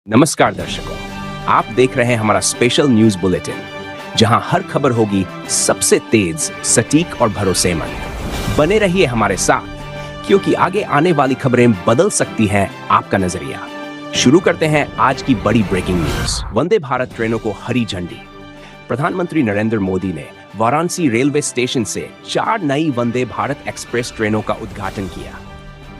नमस्कार दर्शकों, आप देख रहे हैं हमारा स्पेशल न्यूज बुलेटिन, जहां हर खबर होगी सबसे तेज, सटीक और भरोसेमंद। बने रहिए हमारे साथ, क्योंकि आगे आने वाली खबरें बदल सकती हैं आपका नजरिया। शुरू करते हैं आज की बड़ी ब्रेकिंग न्यूज। वंदे भारत ट्रेनों को हरी झंडी। प्रधानमंत्री नरेंद्र मोदी ने वाराणसी रेलवे स्टेशन से 4 नई वंदे भारत एक्सप्रेस ट्रेनों का उद्घाटन किया।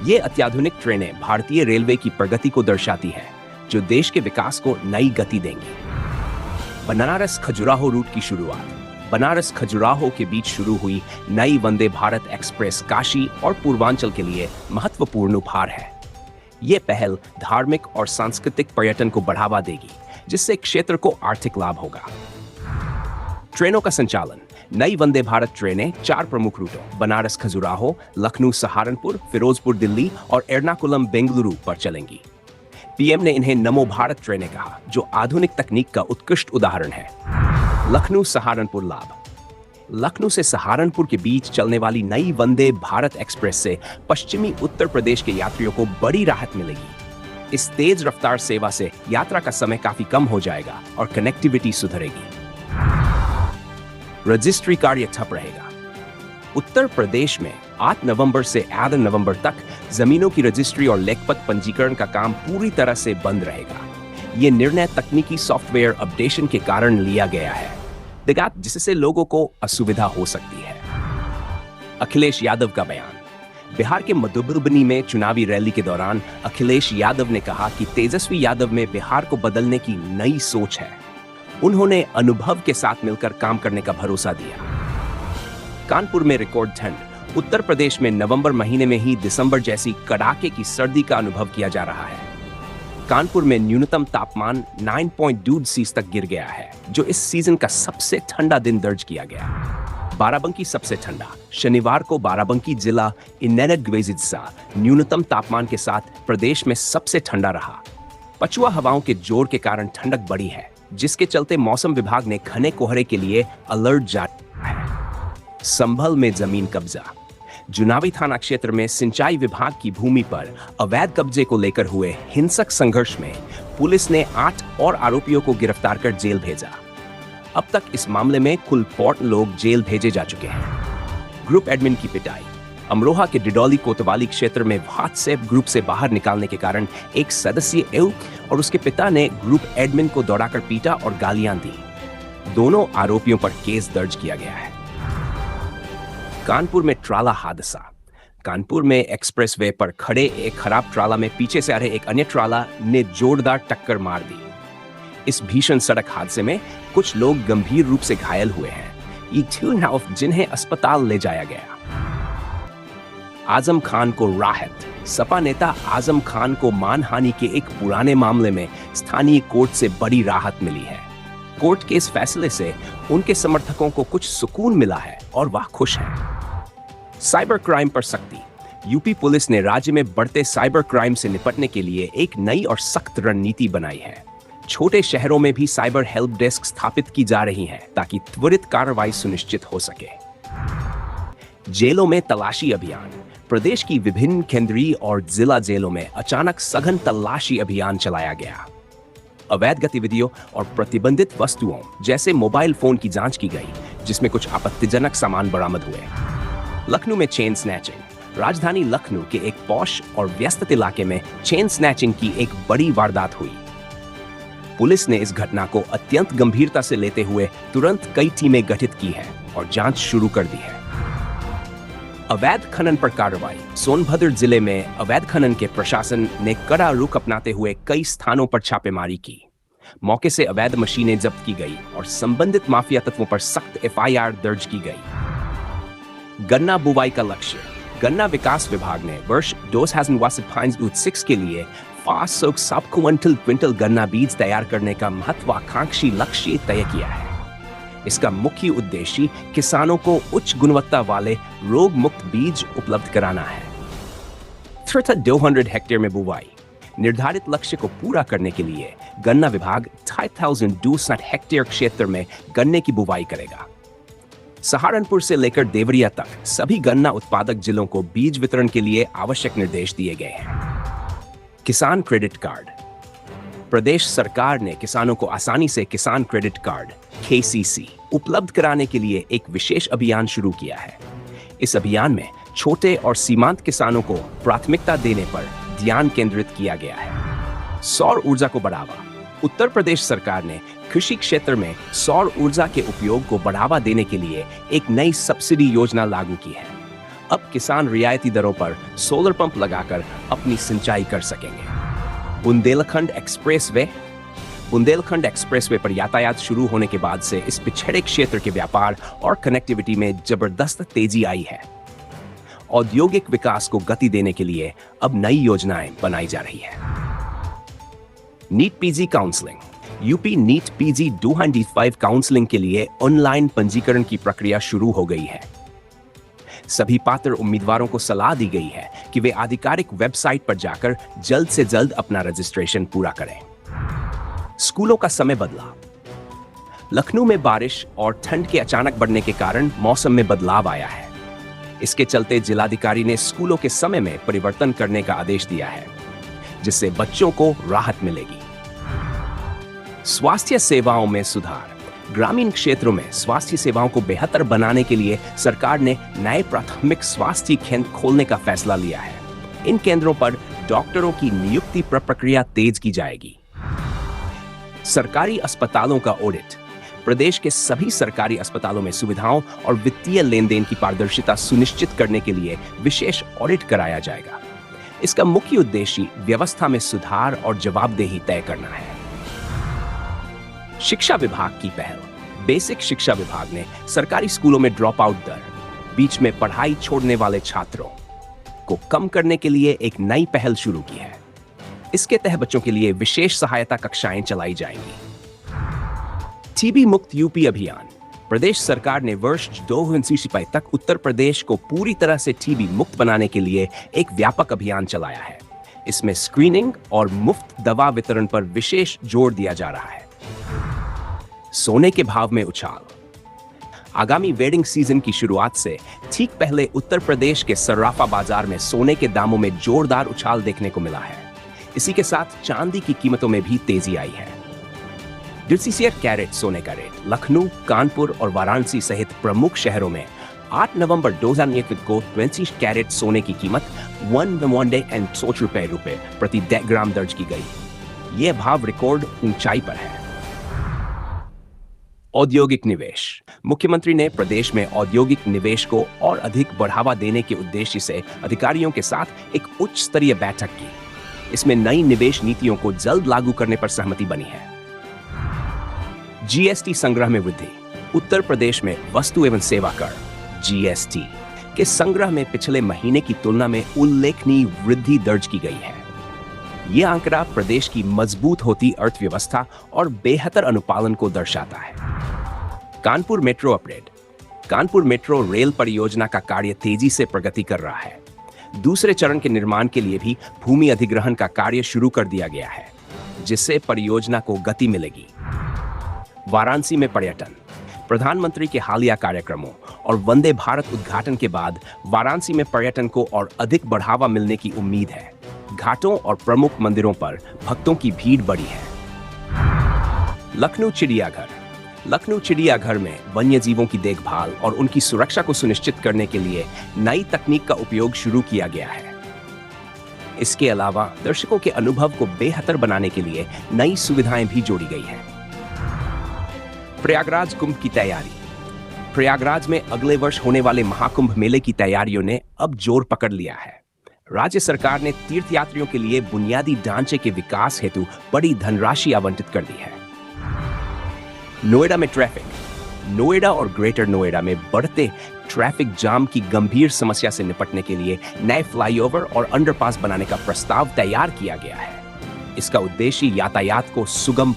ये अत्याधुनिक ट्रेनें भारतीय रेलवे की प्रगति को दर्शाती है, जो देश के विकास को नई गति देंगी। बनारस खजुराहो रूट की शुरुआत। बनारस खजुराहो के बीच शुरू हुई नई वंदे भारत एक्सप्रेस काशी और पूर्वांचल के लिए महत्वपूर्ण उपहार है। ये पहल धार्मिक और सांस्कृतिक पर्यटन को बढ़ावा देगी, जिससे क्षेत्र को आर्थिक लाभ होगा। ट्रेनों का संचालन। नई वंदे भारत ट्रेनें 4 प्रमुख रूटों बनारस खजुराहो, लखनऊ सहारनपुर, फिरोजपुर दिल्ली और एर्नाकुलम बेंगलुरु पर चलेंगी। पीएम ने इन्हें नमो भारत ट्रेनें कहा, जो आधुनिक तकनीक का उत्कृष्ट उदाहरण है। लखनऊ सहारनपुर लाभ। लखनऊ से सहारनपुर के बीच चलने वाली नई वंदे भारत एक्सप्रेस से पश्चिमी उत्तर प्रदेश के यात्रियों को बड़ी राहत मिलेगी। इस तेज रफ्तार सेवा से यात्रा का समय काफी कम हो जाएगा और कनेक्टिविटी सुधरेगी। रजिस्ट्री कार्य ठप रहेगा। उत्तर प्रदेश में 8 नवंबर से 8 नवंबर तक जमीनों की रजिस्ट्री और लेखपत पंजीकरण का काम पूरी तरह से बंद रहेगा। ये निर्णय तकनीकी सॉफ्टवेयर अपडेशन के कारण लिया गया है, जिससे लोगों को असुविधा हो सकती है। अखिलेश यादव का बयान। बिहार के मधुबनी में चुनावी रैली के दौरान अखिलेश यादव ने कहा कि तेजस्वी यादव में बिहार को बदलने की नई सोच है। उन्होंने अनुभव के साथ मिलकर काम करने का भरोसा दिया। कानपुर में रिकॉर्ड ठंड। उत्तर प्रदेश में नवंबर महीने में ही दिसंबर जैसी कड़ाके की सर्दी का अनुभव किया जा रहा है। कानपुर में न्यूनतम तापमान 9.2 तक गिर गया है, जो इस सीजन का सबसे ठंडा दिन दर्ज किया गया। बाराबंकी सबसे ठंडा। शनिवार को बाराबंकी जिला इन्नेनगवेजिसा न्यूनतम तापमान के साथ प्रदेश में सबसे ठंडा रहा। पछुआ हवाओं के जोर के कारण ठंडक बढ़ी है, जिसके चलते मौसम विभाग ने घने कोहरे के लिए अलर्ट जारी किया है। संभल में जमीन कब्जा। जुनावी थाना क्षेत्र में सिंचाई विभाग की भूमि पर अवैध कब्जे को लेकर हुए हिंसक संघर्ष में पुलिस ने 8 और आरोपियों को गिरफ्तार कर जेल भेजा। अब तक इस मामले में कुल 4 लोग जेल भेजे जा चुके हैं। ग्रुप एडमिन की पिटाई। अमरोहा के डिडौली कोतवाली क्षेत्र में व्हाट्सएप ग्रुप से बाहर निकालने के कारण एक सदस्य एव और उसके पिता ने ग्रुप एडमिन को दौड़ाकर पीटा और गालियां दी। दोनों आरोपियों पर केस दर्ज किया गया है। कानपुर में ट्राला हादसा। कानपुर में एक्सप्रेसवे पर खड़े एक खराब ट्राला में पीछे से आ रहे एक अन्य ट्राला ने जोरदार टक्कर मार दी। इस भीषण सड़क हादसे में कुछ लोग गंभीर रूप से घायल हुए हैं, जिन्हें अस्पताल ले जाया गया। आजम खान को राहत। सपा नेता आजम खान को मानहानि के एक पुराने मामले में स्थानीय कोर्ट से बड़ी राहत मिली है। कोर्ट के इस फैसले से उनके समर्थकों को कुछ सुकून मिला है और वह खुश हैं। साइबर क्राइम पर सख्ती। यूपी पुलिस ने राज्य में बढ़ते साइबर क्राइम से निपटने के लिए एक नई और सख्त रणनीति बनाई है। छोटे शहरों में भी साइबर हेल्प डेस्क स्थापित की जा रही हैं, ताकि त्वरित कार्रवाई सुनिश्चित हो सके। जेलों में तलाशी अभियान। प्रदेश की विभिन्न केंद्रीय और जिला जेलों में अचानक सघन तलाशी अभियान चलाया गया। अवैध गतिविधियों और प्रतिबंधित वस्तुओं जैसे मोबाइल फोन की जांच की गई, जिसमें कुछ आपत्तिजनक सामान बरामद हुए। लखनऊ में चेन स्नैचिंग। राजधानी लखनऊ के एक पॉश और व्यस्त इलाके में चेन स्नैचिंग की एक बड़ी वारदात हुई। पुलिस ने इस घटना को अत्यंत गंभीरता से लेते हुए तुरंत कई टीमें गठित की हैं और जांच शुरू कर दी है। अवैध खनन पर कार्रवाई। सोनभद्र जिले में अवैध खनन के प्रशासन ने कड़ा रुख अपनाते हुए कई स्थानों पर छापेमारी की। मौके से अवैध मशीनें जब्त की गई और संबंधित माफिया तत्वों पर सख्त एफआईआर दर्ज की गई। गन्ना बुवाई का लक्ष्य। गन्ना विकास विभाग ने वर्ष 2026 के लिए 500 क्विंटल गन्ना बीज तैयार करने का महत्वाकांक्षी लक्ष्य तय किया है। इसका मुख्य उद्देश्य किसानों को उच्च गुणवत्ता वाले रोग मुक्त बीज उपलब्ध कराना है। 200 हेक्टेयर में बुवाई। निर्धारित लक्ष्य को पूरा करने के लिए गन्ना विभाग 2200 हेक्टेयर क्षेत्र में गन्ने की बुवाई करेगा। सहारनपुर से लेकर देवरिया तक सभी गन्ना उत्पादक जिलों को बीज वितरण के लिए आवश्यक निर्देश दिए गए हैं। किसान क्रेडिट कार्ड। प्रदेश सरकार ने किसानों को आसानी से किसान क्रेडिट कार्ड KCC उपलब्ध कराने के लिए एक विशेष अभियान शुरू किया है। इस अभियान में छोटे और सीमांत किसानों को प्राथमिकता देने पर ध्यान केंद्रित किया गया है। सौर ऊर्जा को बढ़ावा। उत्तर प्रदेश सरकार ने कृषि क्षेत्र में सौर ऊर्जा के उपयोग को बढ़ावा देने के लिए एक नई सब्सिडी योजना लागू की है। अब किसान रियायती दरों पर सोलर पंप लगाकर अपनी सिंचाई कर सकेंगे। बुंदेलखंड एक्सप्रेसवे पर यातायात शुरू होने के बाद से इस पिछड़े क्षेत्र के व्यापार और कनेक्टिविटी में जबरदस्त तेजी आई है। औद्योगिक विकास को गति देने के लिए अब नई योजनाएं बनाई जा रही है। NEET PG counselling. UP NEET PG 205 counselling के लिए ऑनलाइन पंजीकरण की प्रक्रिया शुरू हो गई है। सभी पात्र उम्मीदवारों को सलाह दी गई है कि वे आधिकारिक वेबसाइट पर जाकर जल्द से जल्द अपना रजिस्ट्रेशन पूरा करें। स्कूलों का समय बदला। लखनऊ में बारिश और ठंड के अचानक बढ़ने के कारण मौसम में बदलाव आया है। इसके चलते जिलाधिकारी ने स्कूलों के समय में परिवर्तन करने का आदेश दिया है, जिससे बच्चों को राहत मिलेगी। स्वास्थ्य सेवाओं में सुधार। ग्रामीण क्षेत्रों में स्वास्थ्य सेवाओं को बेहतर बनाने के लिए सरकार ने नए प्राथमिक स्वास्थ्य केंद्र खोलने का फैसला लिया है। इन केंद्रों पर डॉक्टरों की नियुक्ति प्रक्रिया तेज की जाएगी। सरकारी अस्पतालों का ऑडिट। प्रदेश के सभी सरकारी अस्पतालों में सुविधाओं और वित्तीय लेन देन की पारदर्शिता सुनिश्चित करने के लिए विशेष ऑडिट कराया जाएगा। इसका मुख्य उद्देश्य व्यवस्था में सुधार और जवाबदेही तय करना है। शिक्षा विभाग की पहल। बेसिक शिक्षा विभाग ने सरकारी स्कूलों में ड्रॉप आउट दर, बीच में पढ़ाई छोड़ने वाले छात्रों को कम करने के लिए एक नई पहल शुरू की है। इसके तहत बच्चों के लिए विशेष सहायता कक्षाएं चलाई जाएंगी। टीबी मुक्त यूपी अभियान। प्रदेश सरकार ने वर्ष 2025 तक उत्तर प्रदेश को पूरी तरह से टीबी मुक्त बनाने के लिए एक व्यापक अभियान चलाया है। इसमें स्क्रीनिंग और मुफ्त दवा वितरण पर विशेष जोर दिया जा रहा है। सोने के भाव में उछाल। आगामी वेडिंग सीजन की शुरुआत से ठीक पहले उत्तर प्रदेश के सर्राफा बाजार में सोने के दामों में जोरदार उछाल देखने को मिला है। इसी के साथ चांदी की कीमतों में भी तेजी आई है। 2 कैरेट सोने का रेट लखनऊ, कानपुर और वाराणसी सहित प्रमुख शहरों में 8 नवंबर 2021 को 20 कैरेट सोने की कीमत 1,160 रुपए प्रति ग्राम दर्ज की गई। यह भाव रिकॉर्ड ऊंचाई पर है। औद्योगिक निवेश। मुख्यमंत्री ने प्रदेश में औद्योगिक निवेश को और अधिक बढ़ावा देने के उद्देश्य से अधिकारियों के साथ एक उच्च स्तरीय बैठक की। इसमें नई निवेश नीतियों को जल्द लागू करने पर सहमति बनी है। जीएसटी संग्रह में वृद्धि। उत्तर प्रदेश में वस्तु एवं सेवा कर GST के संग्रह में पिछले महीने की तुलना में उल्लेखनीय वृद्धि दर्ज की गई है। यह आंकड़ा प्रदेश की मजबूत होती अर्थव्यवस्था और बेहतर अनुपालन को दर्शाता है। Kanpur metro update. Kanpur metro rail परियोजना का कार्य तेजी से प्रगति कर रहा है। दूसरे चरण के निर्माण के लिए भी भूमि अधिग्रहण का कार्य शुरू कर दिया गया है, जिससे परियोजना को गति मिलेगी। वाराणसी में पर्यटन। प्रधानमंत्री के हालिया कार्यक्रमों और वंदे भारत उद्घाटन के बाद वाराणसी में पर्यटन को और अधिक बढ़ावा मिलने की उम्मीद है। घाटों और प्रमुख मंदिरों पर भक्तों की भीड़ बढ़ी है। लखनऊ चिड़ियाघर। लखनऊ चिड़ियाघर में वन्य जीवों की देखभाल और उनकी सुरक्षा को सुनिश्चित करने के लिए नई तकनीक का उपयोग शुरू किया गया है। इसके अलावा दर्शकों के अनुभव को बेहतर बनाने के लिए नई सुविधाएं भी जोड़ी गई हैं। प्रयागराज कुंभ की तैयारी। प्रयागराज में अगले वर्ष होने वाले महाकुंभ मेले की तैयारियों ने अब जोर पकड़ लिया है। राज्य सरकार ने तीर्थयात्रियों के लिए बुनियादी ढांचे के विकास हेतु बड़ी धनराशि आवंटित कर दी है। नोएडा में ट्रैफिक। नोएडा और ग्रेटर नोएडा में बढ़ते ट्रैफिक जाम की गंभीर समस्या से निपटने के लिए नए फ्लाईओवर और अंडरपास बनाने का प्रस्ताव तैयार किया गया है। इसका उद्देश्य यातायात को सुगम